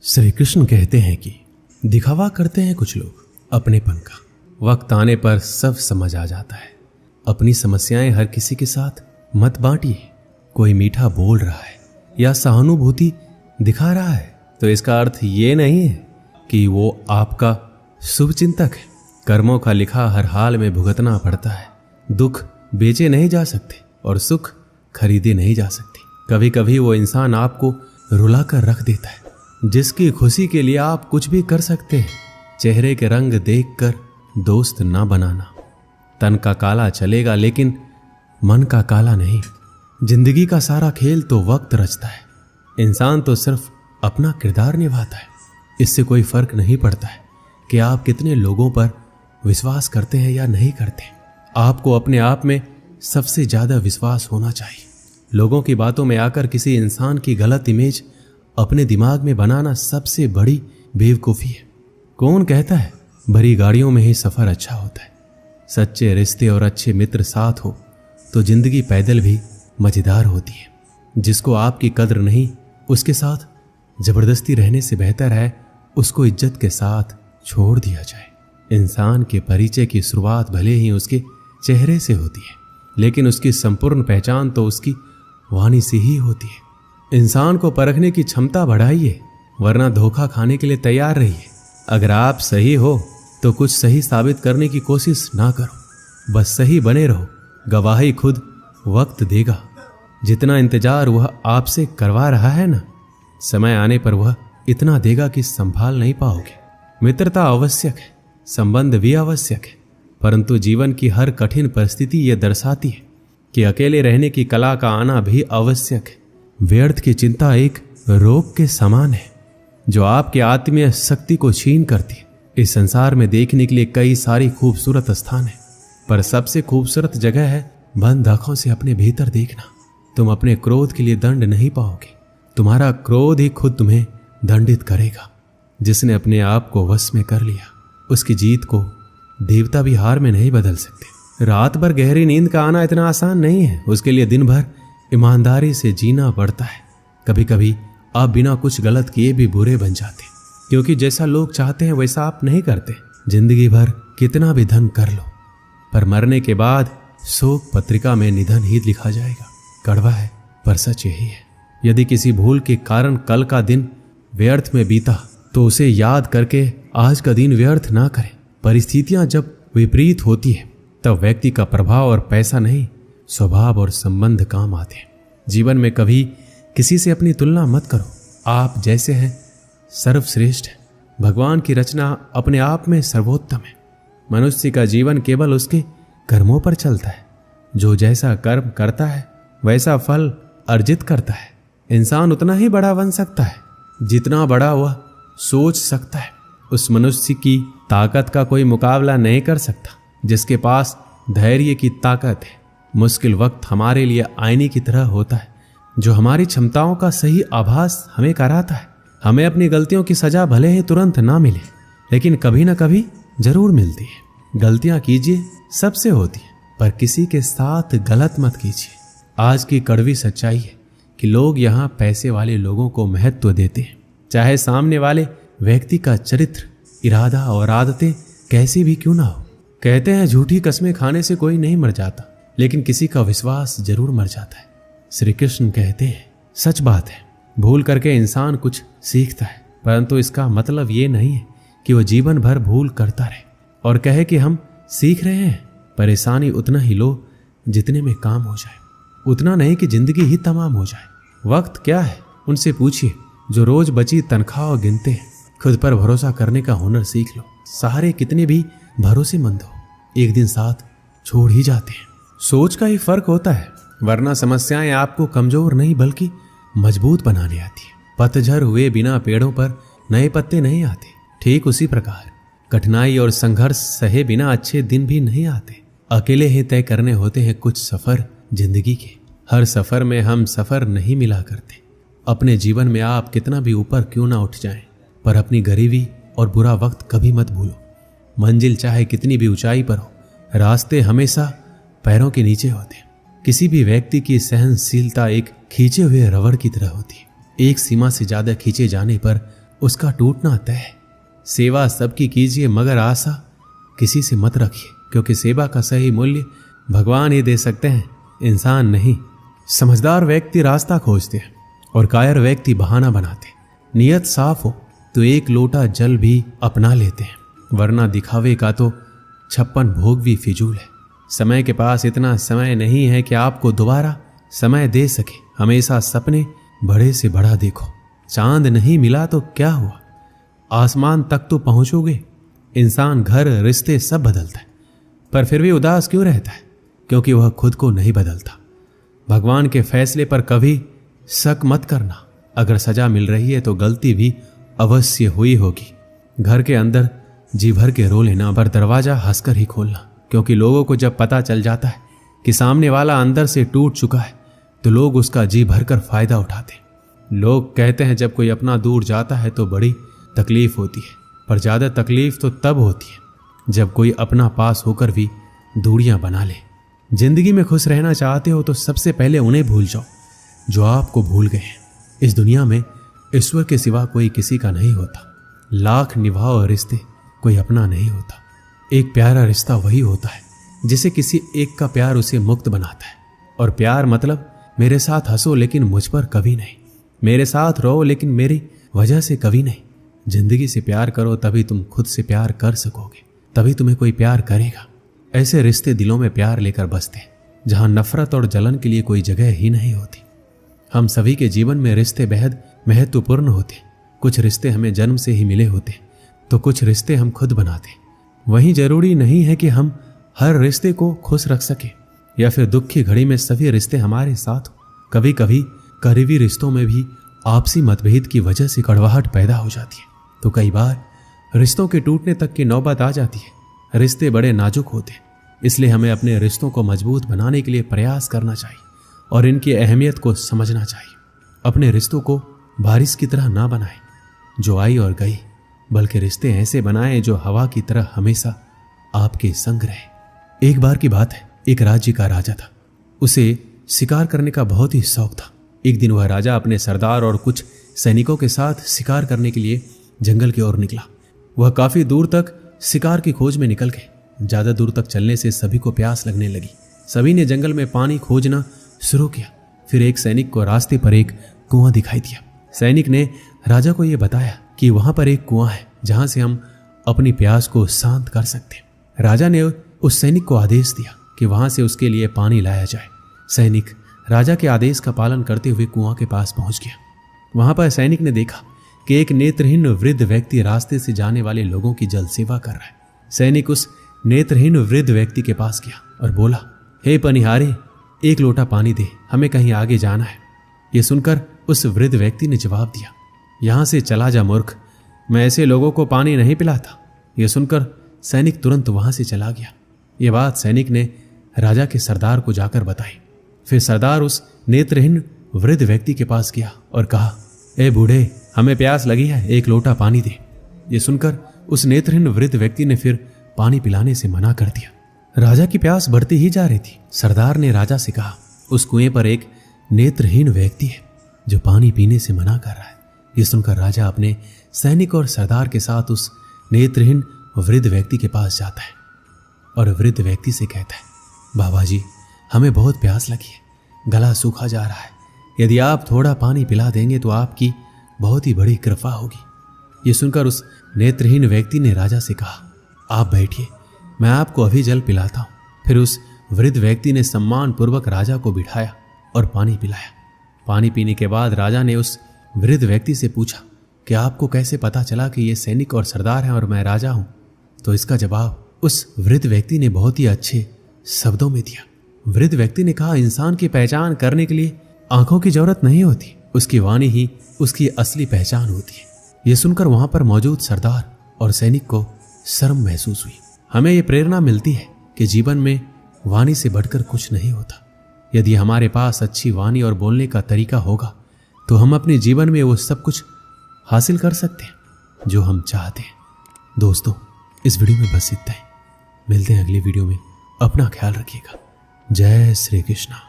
श्री कृष्ण कहते हैं कि दिखावा करते हैं कुछ लोग अपनेपन का, वक्त आने पर सब समझ आ जाता है। अपनी समस्याएं हर किसी के साथ मत बांटिए। कोई मीठा बोल रहा है या सहानुभूति दिखा रहा है तो इसका अर्थ ये नहीं है कि वो आपका शुभचिंतक है। कर्मों का लिखा हर हाल में भुगतना पड़ता है। दुख बेचे नहीं जा सकते और सुख खरीदे नहीं जा सकते। कभी कभी वो इंसान आपको रुलाकर रख देता है जिसकी खुशी के लिए आप कुछ भी कर सकते हैं। चेहरे के रंग देखकर दोस्त ना बनाना। तन का काला चलेगा लेकिन मन का काला नहीं। जिंदगी का सारा खेल तो वक्त रचता है। इंसान तो सिर्फ अपना किरदार निभाता है। इससे कोई फर्क नहीं पड़ता है कि आप कितने लोगों पर विश्वास करते हैं या नहीं करते। आपको अपने आप में सबसे ज्यादा विश्वास होना चाहिए। लोगों की बातों में आकर किसी इंसान की गलत इमेज अपने दिमाग में बनाना सबसे बड़ी बेवकूफ़ी है। कौन कहता है बड़ी गाड़ियों में ही सफ़र अच्छा होता है। सच्चे रिश्ते और अच्छे मित्र साथ हो तो जिंदगी पैदल भी मज़ेदार होती है। जिसको आपकी कद्र नहीं उसके साथ ज़बरदस्ती रहने से बेहतर है उसको इज्जत के साथ छोड़ दिया जाए। इंसान के परिचय की शुरुआत भले ही उसके चेहरे से होती है लेकिन उसकी संपूर्ण पहचान तो उसकी वाणी से ही होती है। इंसान को परखने की क्षमता बढ़ाइए वरना धोखा खाने के लिए तैयार रहिए। अगर आप सही हो तो कुछ सही साबित करने की कोशिश ना करो, बस सही बने रहो। गवाही खुद वक्त देगा। जितना इंतजार वह आपसे करवा रहा है ना, समय आने पर वह इतना देगा कि संभाल नहीं पाओगे। मित्रता आवश्यक है, संबंध भी आवश्यक है, परंतु जीवन की हर कठिन परिस्थिति यह दर्शाती है कि अकेले रहने की कला का आना भी आवश्यक है। व्यर्थ की चिंता एक रोग के समान है जो आपके आत्मीय शक्ति को छीन करती है। इस संसार में देखने के लिए कई सारी खूबसूरत स्थान है, पर सबसे खूबसूरत जगह है बंद आंखों से अपने भीतर देखना। तुम अपने क्रोध के लिए दंड नहीं पाओगे, तुम्हारा क्रोध ही खुद तुम्हें दंडित करेगा। जिसने अपने आप को वश में कर लिया उसकी जीत को देवता भी हार में नहीं बदल सकते। रात भर गहरी नींद का आना इतना आसान नहीं है। उसके लिए दिन भर ईमानदारी से जीना पड़ता है। कभी कभी आप बिना कुछ गलत किए भी बुरे बन जाते, क्योंकि जैसा लोग चाहते हैं वैसा आप नहीं करते। जिंदगी भर कितना भी धन कर लो, पर मरने के बाद शोक पत्रिका में निधन ही लिखा जाएगा। कड़वा है पर सच यही है। यदि किसी भूल के कारण कल का दिन व्यर्थ में बीता तो उसे याद करके आज का दिन व्यर्थ ना करें। परिस्थितियां जब विपरीत होती है तब व्यक्ति का प्रभाव और पैसा नहीं, स्वभाव और संबंध काम आते हैं। जीवन में कभी किसी से अपनी तुलना मत करो। आप जैसे हैं सर्वश्रेष्ठ है। भगवान की रचना अपने आप में सर्वोत्तम है। मनुष्य का जीवन केवल उसके कर्मों पर चलता है। जो जैसा कर्म करता है वैसा फल अर्जित करता है। इंसान उतना ही बड़ा बन सकता है जितना बड़ा वह सोच सकता है। उस मनुष्य की ताकत का कोई मुकाबला नहीं कर सकता जिसके पास धैर्य की ताकत है। मुश्किल वक्त हमारे लिए आईने की तरह होता है जो हमारी क्षमताओं का सही आभास हमें कराता है। हमें अपनी गलतियों की सजा भले ही तुरंत ना मिले लेकिन कभी ना कभी जरूर मिलती है। गलतियां कीजिए, सबसे होती है, पर किसी के साथ गलत मत कीजिए। आज की कड़वी सच्चाई है कि लोग यहाँ पैसे वाले लोगों को महत्व देते हैं, चाहे सामने वाले व्यक्ति का चरित्र, इरादा और आदतें कैसी भी क्यों ना हो। कहते हैं झूठी कस्में खाने से कोई नहीं मर जाता, लेकिन किसी का विश्वास जरूर मर जाता है। श्री कृष्ण कहते हैं सच बात है, भूल करके इंसान कुछ सीखता है, परंतु इसका मतलब ये नहीं है कि वह जीवन भर भूल करता रहे और कहे कि हम सीख रहे हैं। परेशानी उतना ही लो जितने में काम हो जाए, उतना नहीं कि जिंदगी ही तमाम हो जाए। वक्त क्या है उनसे पूछिए जो रोज बची तनख्वाह गिनते हैं। खुद पर भरोसा करने का हुनर सीख लो। सहारे कितने भी भरोसेमंद हो एक दिन साथ छोड़ ही जाते हैं। सोच का ही फर्क होता है, वरना समस्याएं आपको कमजोर नहीं बल्कि मजबूत बनाने आती है। पतझड़ हुए बिना पेड़ों पर नए पत्ते नहीं आते। ठीक उसी प्रकार कठिनाई और संघर्ष सहे बिना अच्छे दिन भी नहीं आते। अकेले ही तय करने होते हैं कुछ सफर जिंदगी के। हर सफर में हम सफर नहीं मिला करते। अपने जीवन में आप कितना भी ऊपर क्यों ना उठ जाएं, पर अपनी गरीबी और बुरा वक्त कभी मत भूलो। मंजिल चाहे कितनी भी ऊंचाई पर हो, रास्ते हमेशा पैरों के नीचे होते हैं। किसी भी व्यक्ति की सहनशीलता एक खींचे हुए रबड़ की तरह होती है। एक सीमा से ज्यादा खींचे जाने पर उसका टूटना तय है। सेवा सबकी कीजिए मगर आशा किसी से मत रखिए, क्योंकि सेवा का सही मूल्य भगवान ही दे सकते हैं, इंसान नहीं। समझदार व्यक्ति रास्ता खोजते हैं और कायर व्यक्ति बहाना बनाते हैं। नियत साफ हो तो एक लोटा जल भी अपना लेते हैं, वरना दिखावे का तो 56 भोग भी फिजूल है। समय के पास इतना समय नहीं है कि आपको दोबारा समय दे सके। हमेशा सपने बड़े से बड़ा देखो। चांद नहीं मिला तो क्या हुआ, आसमान तक तो पहुंचोगे। इंसान घर रिश्ते सब बदलता है, पर फिर भी उदास क्यों रहता है? क्योंकि वह खुद को नहीं बदलता। भगवान के फैसले पर कभी शक मत करना। अगर सजा मिल रही है तो गलती भी अवश्य हुई होगी। घर के अंदर जी भर के रो लेना, पर दरवाजा हंसकर ही खोलना, क्योंकि लोगों को जब पता चल जाता है कि सामने वाला अंदर से टूट चुका है तो लोग उसका जी भरकर फायदा उठाते। लोग कहते हैं जब कोई अपना दूर जाता है तो बड़ी तकलीफ होती है, पर ज्यादा तकलीफ तो तब होती है जब कोई अपना पास होकर भी दूरियां बना ले। जिंदगी में खुश रहना चाहते हो तो सबसे पहले उन्हें भूल जाओ जो आपको भूल गए हैं। इस दुनिया में ईश्वर के सिवा कोई किसी का नहीं होता। लाख निभाओ रिश्ते, कोई अपना नहीं होता। एक प्यारा रिश्ता वही होता है जिसे किसी एक का प्यार उसे मुक्त बनाता है। और प्यार मतलब मेरे साथ हंसो लेकिन मुझ पर कभी नहीं, मेरे साथ रहो लेकिन मेरी वजह से कभी नहीं। जिंदगी से प्यार करो तभी तुम खुद से प्यार कर सकोगे, तभी तुम्हें कोई प्यार करेगा। ऐसे रिश्ते दिलों में प्यार लेकर बसते हैं जहां नफरत और जलन के लिए कोई जगह ही नहीं होती। हम सभी के जीवन में रिश्ते बेहद महत्वपूर्ण होते हैं। कुछ रिश्ते हमें जन्म से ही मिले होते हैं तो कुछ रिश्ते हम खुद बनाते हैं। वहीं जरूरी नहीं है कि हम हर रिश्ते को खुश रख सके या फिर दुख की घड़ी में सभी रिश्ते हमारे साथ हो। कभी कभी करीबी रिश्तों में भी आपसी मतभेद की वजह से कड़वाहट पैदा हो जाती है, तो कई बार रिश्तों के टूटने तक की नौबत आ जाती है। रिश्ते बड़े नाजुक होते हैं, इसलिए हमें अपने रिश्तों को मजबूत बनाने के लिए प्रयास करना चाहिए और इनकी अहमियत को समझना चाहिए। अपने रिश्तों को बारिश की तरह ना बनाएं जो आई और गई, बल्कि रिश्ते ऐसे बनाएं जो हवा की तरह हमेशा आपके संग रहे। एक बार की बात है, एक राज्य का राजा था। उसे शिकार करने का बहुत ही शौक था। एक दिन वह राजा अपने सरदार और कुछ सैनिकों के साथ शिकार करने के लिए जंगल की ओर निकला। वह काफी दूर तक शिकार की खोज में निकल गए। ज्यादा दूर तक चलने से सभी को प्यास लगने लगी। सभी ने जंगल में पानी खोजना शुरू किया। फिर एक सैनिक को रास्ते पर एक कुआं दिखाई दिया। सैनिक ने राजा को यह बताया कि वहां पर एक कुआं है जहां से हम अपनी प्यास को शांत कर सकते हैं। राजा ने उस सैनिक को आदेश दिया कि वहां से उसके लिए पानी लाया जाए। सैनिक राजा के आदेश का पालन करते हुए कुआं के पास पहुंच गया। वहां पर सैनिक ने देखा कि एक नेत्रहीन वृद्ध व्यक्ति रास्ते से जाने वाले लोगों की जल सेवा कर रहा है। सैनिक उस नेत्रहीन वृद्ध व्यक्ति के पास गया और बोला, हे पनिहारी, एक लोटा पानी दे, हमें कहीं आगे जाना है। यह सुनकर उस वृद्ध व्यक्ति ने जवाब दिया, यहां से चला जा मूर्ख, मैं ऐसे लोगों को पानी नहीं पिलाता। यह सुनकर सैनिक तुरंत वहां से चला गया। यह बात सैनिक ने राजा के सरदार को जाकर बताई। फिर सरदार उस नेत्रहीन वृद्ध व्यक्ति के पास गया और कहा, ए बूढ़े, हमें प्यास लगी है, एक लोटा पानी दे। यह सुनकर उस नेत्रहीन वृद्ध व्यक्ति ने फिर पानी पिलाने से मना कर दिया। राजा की प्यास बढ़ती ही जा रही थी। सरदार ने राजा से कहा, उस कुएं पर एक नेत्रहीन व्यक्ति है जो पानी पीने से मना कर रहा है। यह सुनकर राजा अपने सैनिक और सरदार के साथ उस नेत्रहीन वृद्ध व्यक्ति के पास जाता है और वृद्ध व्यक्ति से कहता है, बाबा जी, हमें बहुत प्यास लगी है, गला सूखा जा रहा है, यदि आप थोड़ा पानी पिला देंगे तो आपकी बहुत ही बड़ी कृपा होगी। यह सुनकर उस नेत्रहीन व्यक्ति ने राजा से कहा, आप बैठिए, मैं आपको अभी जल पिलाता हूं। फिर उस वृद्ध व्यक्ति ने सम्मान पूर्वक राजा को बिठाया और पानी पिलाया। पानी पीने के बाद राजा ने उस वृद्ध व्यक्ति से पूछा कि आपको कैसे पता चला कि ये सैनिक और सरदार हैं और मैं राजा हूं? तो इसका जवाब उस वृद्ध व्यक्ति ने बहुत ही अच्छे शब्दों में दिया। वृद्ध व्यक्ति ने कहा, इंसान की पहचान करने के लिए आंखों की जरूरत नहीं होती, उसकी वाणी ही उसकी असली पहचान होती है। यह सुनकर वहां पर मौजूद सरदार और सैनिक को शर्म महसूस हुई। हमें यह प्रेरणा मिलती है कि जीवन में वाणी से बढ़कर कुछ नहीं होता। यदि हमारे पास अच्छी वाणी और बोलने का तरीका होगा तो हम अपने जीवन में वो सब कुछ हासिल कर सकते हैं जो हम चाहते हैं। दोस्तों, इस वीडियो में बस इतना ही। मिलते हैं अगली वीडियो में। अपना ख्याल रखिएगा। जय श्री कृष्णा।